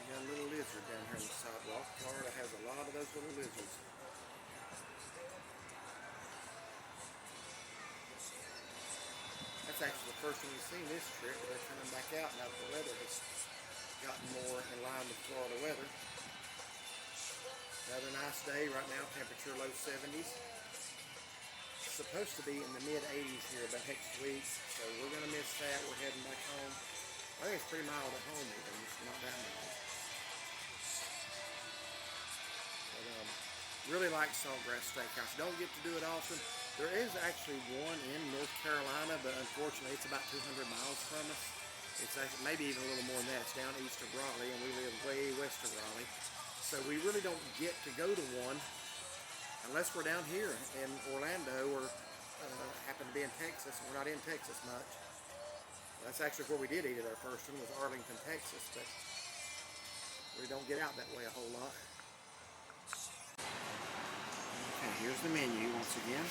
Got a little lizard down here on the sidewalk. Florida has a lot of those little lizards. That's actually the first one we've seen this trip, but they're coming back out now that the weather has gotten more in line with Florida weather. Another nice day right now, temperature low 70s. It's supposed to be in the mid 80s here about next week, so we're going to miss that. We're heading back home. I think it's pretty mild at home even, it's not that mild. Really like Saltgrass Steakhouse. Don't get to do it often. There is actually one in North Carolina, but unfortunately it's about 200 miles from us. It's actually maybe even a little more than that. It's down east of Raleigh, and we live way west of Raleigh. So we really don't get to go to one unless we're down here in Orlando or happen to be in Texas. We're not in Texas much. That's actually where we did eat at our first one, was Arlington, Texas, but we don't get out that way a whole lot. Okay, here's the menu once again.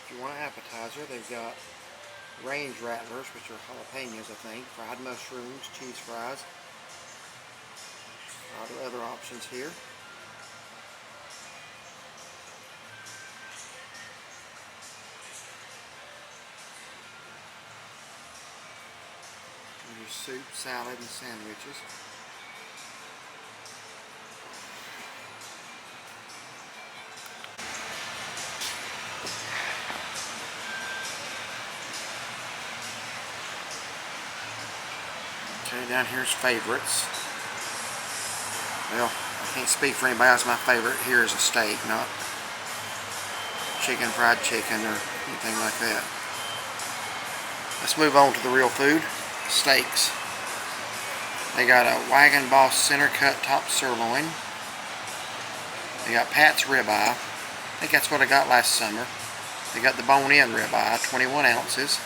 If you want an appetizer, they've got range rattlers, which are jalapenos, I think, fried mushrooms, cheese fries, a lot of other options here. Your soup, salad, and sandwiches. Okay, down here's favorites. Well, I can't speak for anybody else. My favorite here is a steak, not fried chicken or anything like that. Let's move on to the real food. Steaks. They got a Wagon Boss center cut top sirloin. They got Pat's ribeye. I think that's what I got last summer. They got the bone-in ribeye, 21 ounces.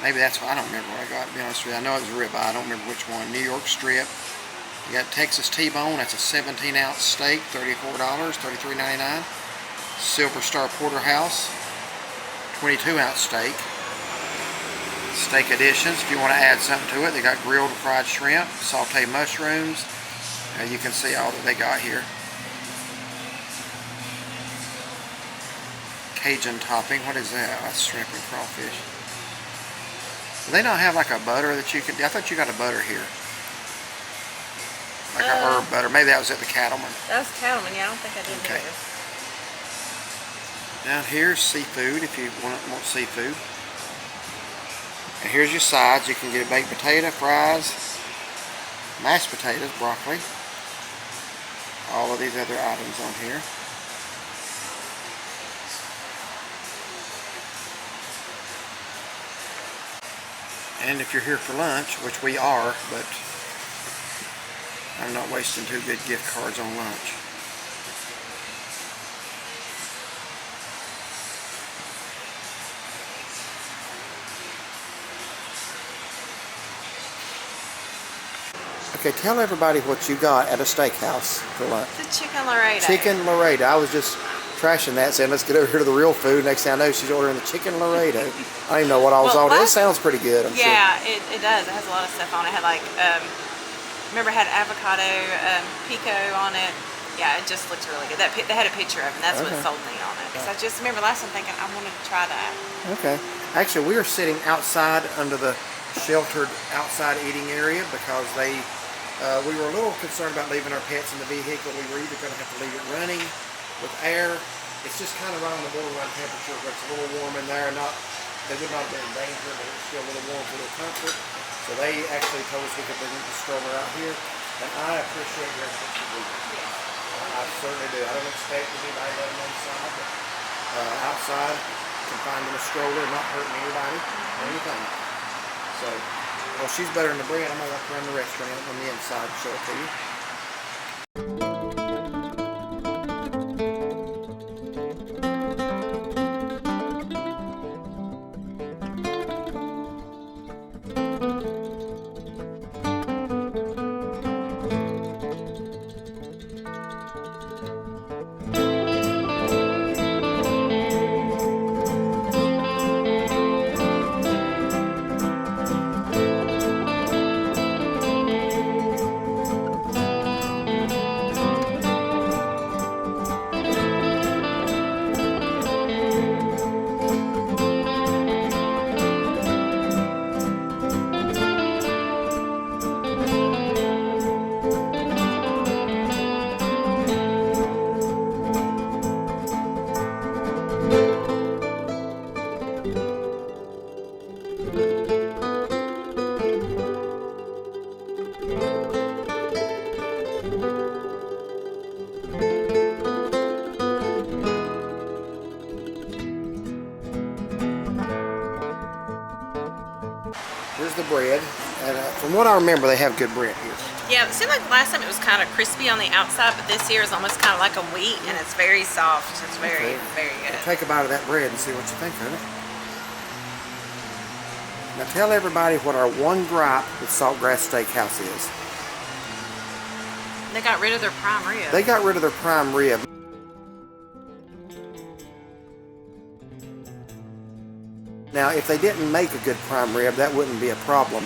Maybe that's what, I don't remember what I got, to be honest with you. I know it was a ribeye, I don't remember which one. New York strip. You got Texas T-bone, that's a 17-ounce steak, $34, $33.99. Silver Star Porterhouse, 22-ounce steak. Steak additions, if you want to add something to it, they got grilled fried shrimp, sauteed mushrooms. You can see all that they got here. Cajun topping, what is that? That's shrimp and crawfish. Do they not have like a butter that you could, I thought you got a butter here. Like a herb butter. Maybe that was at the Cattleman. That was Cattleman, yeah, I don't think I did okay. Here. Down here's seafood if you want seafood. And here's your sides. You can get a baked potato, fries, mashed potatoes, broccoli, all of these other items on here. And if you're here for lunch, which we are, but I'm not wasting 2 good gift cards on lunch. Okay, tell everybody what you got at a steakhouse for lunch. The chicken Laredo. Chicken Laredo. I was just trashing that, saying let's get over here to the real food. Next thing I know, she's ordering the chicken Laredo. I don't even know what I was ordering. It sounds pretty good, I'm sure. Yeah, it does. It has a lot of stuff on it. It had like, remember it had avocado pico on it. Yeah, it just looks really good. They had a picture of it, and that's what sold me on it. Because I just remember last time thinking I wanted to try that. Okay. Actually, we are sitting outside under the sheltered outside eating area because we were a little concerned about leaving our pets in the vehicle. We were either going to have to leave it running with air. It's just kind of right on the borderline temperature where it's a little warm in there. They would not have been in danger, but it's still a little warm for their comfort. So they actually told us we could bring the stroller out here, and I appreciate your efforts to do that. I certainly do. I don't expect anybody letting them inside, but outside, confined in a stroller, not hurting anybody or anything. So Well, she's buttering the bread. I'm gonna walk around the restaurant on the inside and show it to you. Here's the bread, and from what I remember, they have good bread here. Yeah, it seemed like the last time it was kind of crispy on the outside, but this year is almost kind of like a wheat, and it's very soft. It's very, very good. Take a bite of that bread and see what you think of it. Now tell everybody what our one gripe with Saltgrass Steakhouse is. They got rid of their prime rib. They got rid of their prime rib. Now, if they didn't make a good prime rib, that wouldn't be a problem.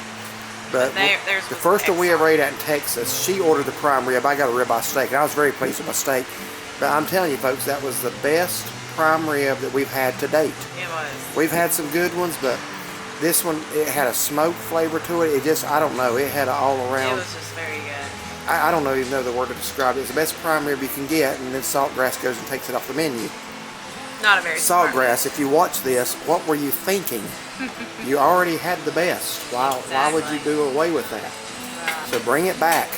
But the first one we ever ate at in Texas, she ordered the prime rib. I got a ribeye steak, and I was very pleased with my steak. But I'm telling you, folks, that was the best prime rib that we've had to date. It was. We've had some good ones, but this one, it had a smoke flavor to it. It just, I don't know, it had an all-around. It was just very good. I don't even know the word to describe it. It's the best prime rib you can get, and then Saltgrass goes and takes it off the menu. Not a very Saltgrass, if you watch this, what were you thinking? You already had the best. Why would you do away with that? So bring it back.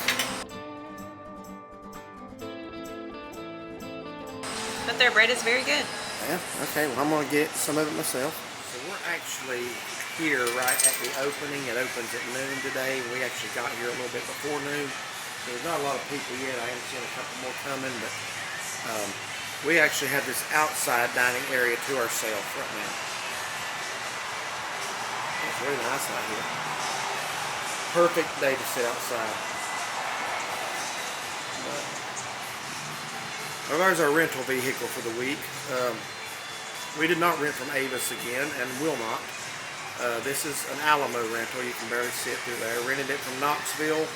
But their bread is very good. Yeah, okay, well I'm going to get some of it myself. So we're actually here right at the opening. It opens at noon today. We actually got here a little bit before noon. So there's not a lot of people yet. I haven't seen a couple more coming, but we actually have this outside dining area to ourselves right now. It's really nice out here. Perfect day to sit outside. Well, there's our rental vehicle for the week. We did not rent from Avis again, and will not. This is an Alamo rental. You can barely sit through there. Rented it from Knoxville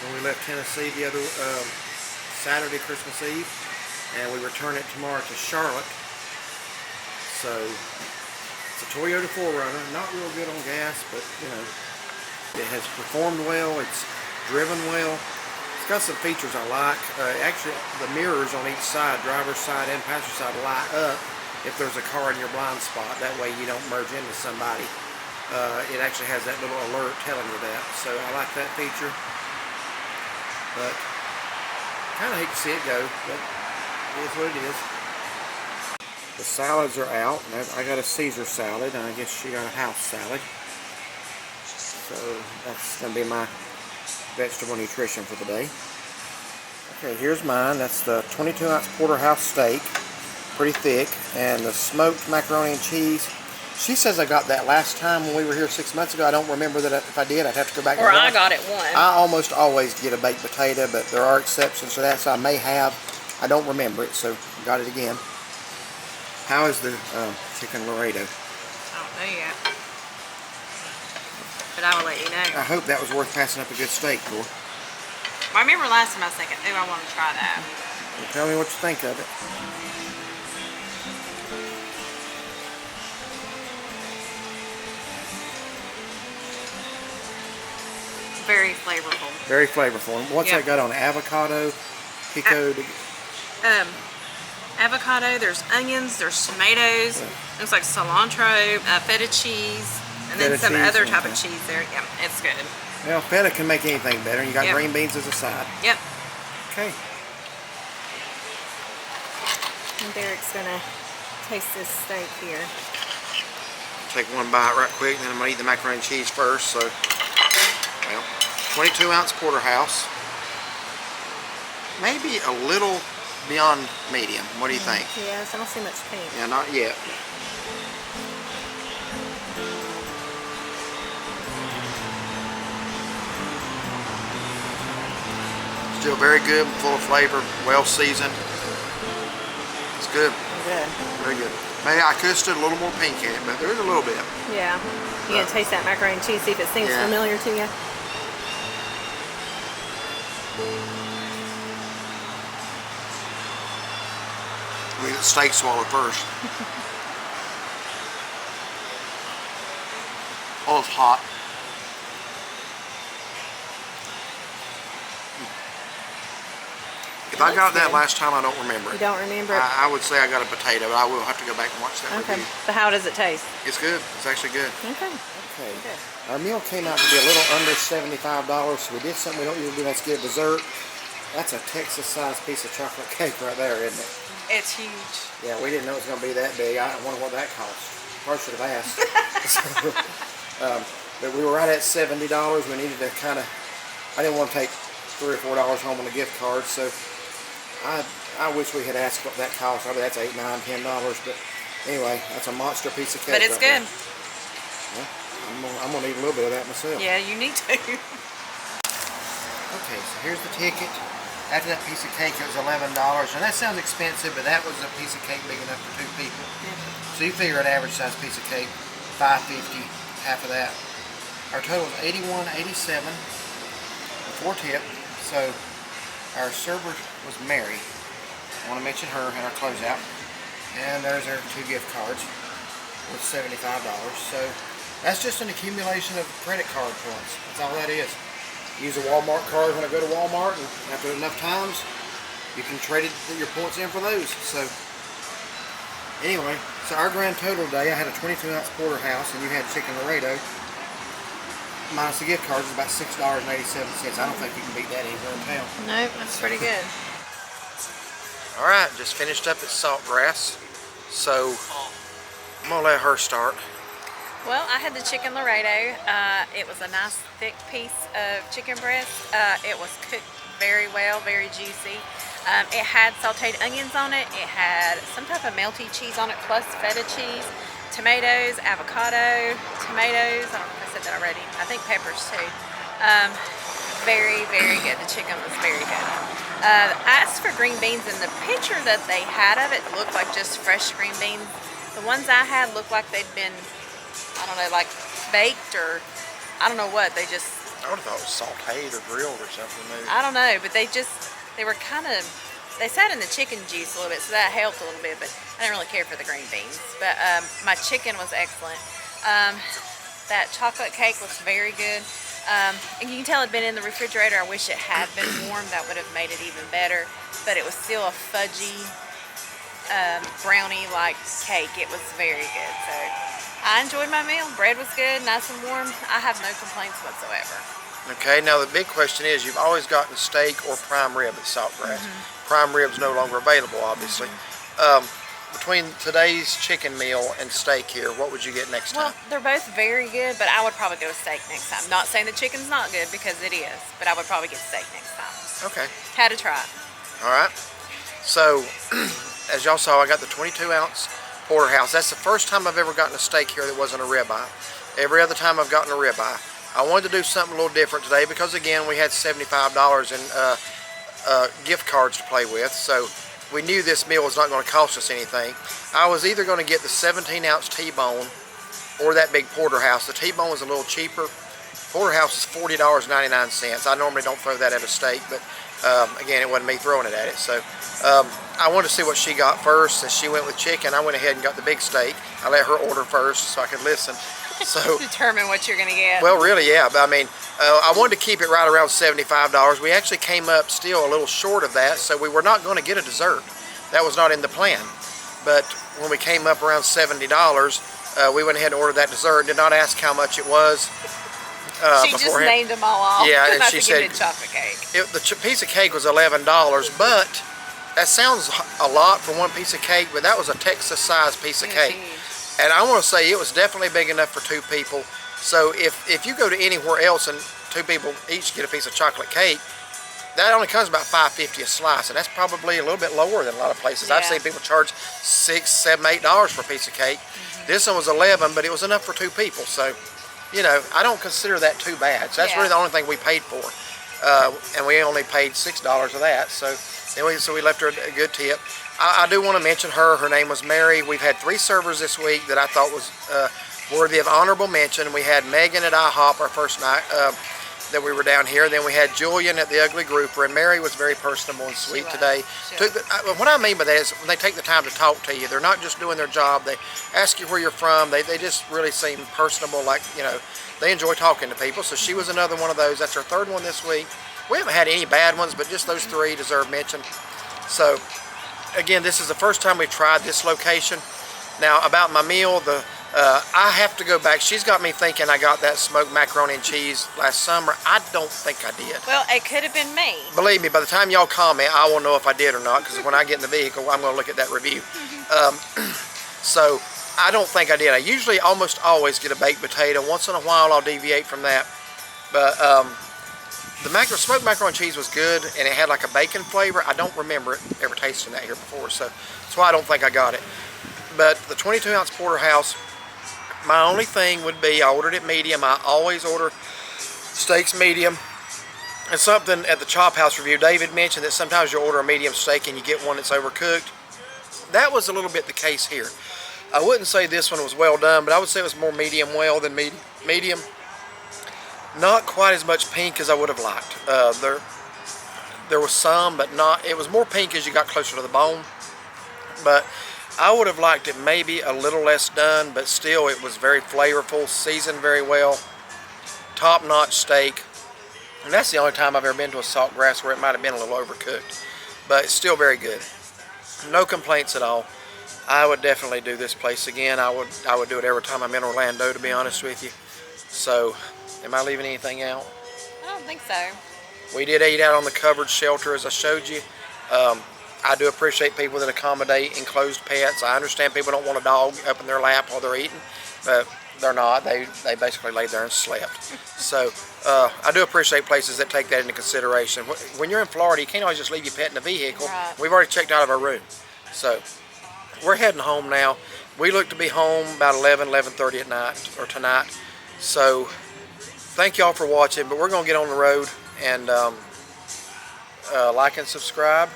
when we left Tennessee the other Saturday, Christmas Eve. And we return it tomorrow to Charlotte. So it's a Toyota 4Runner, not real good on gas, but you know, it has performed well. It's driven well. It's got some features I like. Actually, the mirrors on each side, driver's side and passenger side, light up if there's a car in your blind spot. That way you don't merge into somebody. It actually has that little alert telling you that. So I like that feature. But kind of hate to see it go, but it is what it is. The salads are out. I got a Caesar salad, and I guess she got a house salad. So that's going to be my vegetable nutrition for the day. Okay, here's mine. That's the 22-ounce porterhouse steak, pretty thick, and the smoked macaroni and cheese. She says I got that last time when we were here 6 months ago. I don't remember that. If I did, I'd have to go back. Or I got it once. I almost always get a baked potato, but there are exceptions to that, so I may have. I don't remember it, so got it again. How is the chicken Laredo? I don't know yet. But I will let you know. I hope that was worth passing up a good steak for. I remember last time I was thinking, ooh, I want to try that. Well, tell me what you think of it. Very flavorful. Very flavorful. And what's that got on? Avocado, pico? Avocado, there's onions, there's tomatoes, looks like cilantro, feta cheese, and then some other type of cheese there. Yeah, it's good. Well, feta can make anything better, and you got green beans as a side. Yep. Okay. And Derek's gonna taste this steak here. Take one bite right quick, and then I'm gonna eat the macaroni and cheese first. So, well, 22-ounce porterhouse. Maybe a little beyond medium. What do you think? Yes, I don't see much pink. Yeah, not yet. Still very good, full of flavor, well seasoned. It's good. Good. Very good. Maybe I could have stood a little more pink in it, but there is a little bit. Yeah. You gonna taste that macaroni and cheese, see if it seems familiar to you? We get steak swallow first. Oh, it's hot. If I got that last time, I don't remember it. You don't remember it? I would say I got a potato, but I will have to go back and watch that review. But how does it taste? It's good. It's actually good. Okay. Okay. Our meal came out to be a little under $75, so we did something we don't usually do. Let's get a dessert. That's a Texas-sized piece of chocolate cake right there, isn't it? It's huge. Yeah, we didn't know it was going to be that big. I wonder what that cost. Probably should have asked. But we were right at $70. We needed to kind of, I didn't want to take $3 or $4 home on a gift card, so I wish we had asked what that cost. I mean, that's $8, $9, $10. But anyway, that's a monster piece of cake. But it's good. Yeah, I'm gonna eat a little bit of that myself. Yeah, you need to. Okay, so here's the ticket. After that piece of cake, it was $11. And that sounds expensive, but that was a piece of cake big enough for 2 people. So you figure an average size piece of cake, $5.50, half of that. Our total is $81.87 before tip. So our server was Mary. I want to mention her in our closeout. And there's our 2 gift cards with $75. So that's just an accumulation of credit card points. That's all that is. Use a Walmart card when I go to Walmart, and after enough times, you can trade your points in for those. So anyway, so our grand total today, I had a 22-ounce porterhouse, and you had chicken Laredo. Minus the gift cards is about $6.87. I don't think you can beat that anywhere in town. Nope, that's pretty good. All right, just finished up at Saltgrass, so I'm gonna let her start. Well, I had the chicken Laredo. It was a nice thick piece of chicken breast. It was cooked very well, very juicy. It had sauteed onions on it. It had some type of melty cheese on it, plus feta cheese, tomatoes, avocado, tomatoes. I don't know if I said that already. I think peppers too. Very, very good. The chicken was very good. I asked for green beans, and the picture that they had of it looked like just fresh green beans. The ones I had looked like they'd been, I don't know, like baked or I don't know what. They just, I would have thought it was sauteed or grilled or something maybe. I don't know, but they were kind of, they sat in the chicken juice a little bit, so that helped a little bit, but I didn't really care for the green beans. But my chicken was excellent. That chocolate cake was very good. And you can tell it had been in the refrigerator. I wish it had been warm. That would have made it even better. But it was still a fudgy, brownie-like cake. It was very good. So I enjoyed my meal. Bread was good, nice and warm. I have no complaints whatsoever. Okay, now the big question is, you've always gotten steak or prime rib at Saltgrass. Prime rib's no longer available, obviously. Between today's chicken meal and steak here, what would you get next time? Well, they're both very good, but I would probably go with steak next time. Not saying the chicken's not good, because it is, but I would probably get steak next time. Okay. Had to try it. All right. So, as y'all saw, I got the 22-ounce porterhouse. That's the first time I've ever gotten a steak here that wasn't a ribeye. Every other time I've gotten a ribeye. I wanted to do something a little different today because, again, we had $75 in gift cards to play with, so we knew this meal was not going to cost us anything. I was either going to get the 17-ounce T-bone or that big porterhouse. The T-bone was a little cheaper. Porterhouse is $40.99. I normally don't throw that at a steak, but again, it wasn't me throwing it at it. So I wanted to see what she got first. Since she went with chicken, I went ahead and got the big steak. I let her order first so I could listen. So determine what you're going to get. Well, really, yeah. But I mean, I wanted to keep it right around $75. We actually came up still a little short of that, so we were not going to get a dessert. That was not in the plan. But when we came up around $70, we went ahead and ordered that dessert. Did not ask how much it was. She just named them all off. Yeah, and she said chocolate cake. The piece of cake was $11, but that sounds a lot for one piece of cake. But that was a Texas-sized piece of cake. And I want to say it was definitely big enough for 2 people. So if you go to anywhere else and 2 people each get a piece of chocolate cake, that only comes about $5.50 a slice, and that's probably a little bit lower than a lot of places. I've seen people charge $6, $7, $8 for a piece of cake. This one was $11, but it was enough for 2 people. So, you know, I don't consider that too bad. So that's really the only thing we paid for, and we only paid $6 of that. So we left her a good tip. I do want to mention her. Her name was Mary. We've had 3 servers this week that I thought was worthy of honorable mention. We had Megan at IHOP our first night that we were down here. Then we had Julian at the Ugly Grouper, and Mary was very personable and sweet today. What I mean by that is when they take the time to talk to you, they're not just doing their job. They ask you where you're from. They just really seem personable, like, you know, they enjoy talking to people. So she was another one of those. That's our 3rd one this week. We haven't had any bad ones, but just those 3 deserve mention. So again, this is the first time we've tried this location. Now about my meal, I have to go back. She's got me thinking I got that smoked macaroni and cheese last summer. I don't think I did. Well, it could have been me. Believe me, by the time y'all comment, I will know if I did or not, because when I get in the vehicle, I'm going to look at that review. So I don't think I did. I usually almost always get a baked potato. Once in a while, I'll deviate from that. But the smoked macaroni and cheese was good, and it had like a bacon flavor. I don't remember ever tasting that here before, so that's why I don't think I got it. But the 22-ounce porterhouse, my only thing would be I ordered it medium. I always order steaks medium. And something at the Chop House review, David mentioned that sometimes you order a medium steak and you get one that's overcooked. That was a little bit the case here. I wouldn't say this one was well done, but I would say it was more medium well than medium. Not quite as much pink as I would have liked. There was some, but not. It was more pink as you got closer to the bone. But I would have liked it maybe a little less done, but still it was very flavorful, seasoned very well, top-notch steak. And that's the only time I've ever been to a Saltgrass where it might have been a little overcooked. But it's still very good. No complaints at all. I would definitely do this place again. I would do it every time I'm in Orlando, to be honest with you. So, am I leaving anything out? I don't think so. We did eat out on the covered shelter, as I showed you. I do appreciate people that accommodate enclosed pets. I understand people don't want a dog up in their lap while they're eating, but they're not. They basically laid there and slept. So I do appreciate places that take that into consideration. When you're in Florida, you can't always just leave your pet in the vehicle. Right. We've already checked out of our room. So we're heading home now. We look to be home about 11:30 at night, or tonight. So thank y'all for watching, but we're going to get on the road and like and subscribe.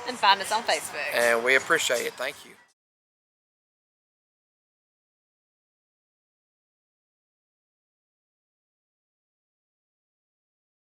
And find us on Facebook. And we appreciate it. Thank you.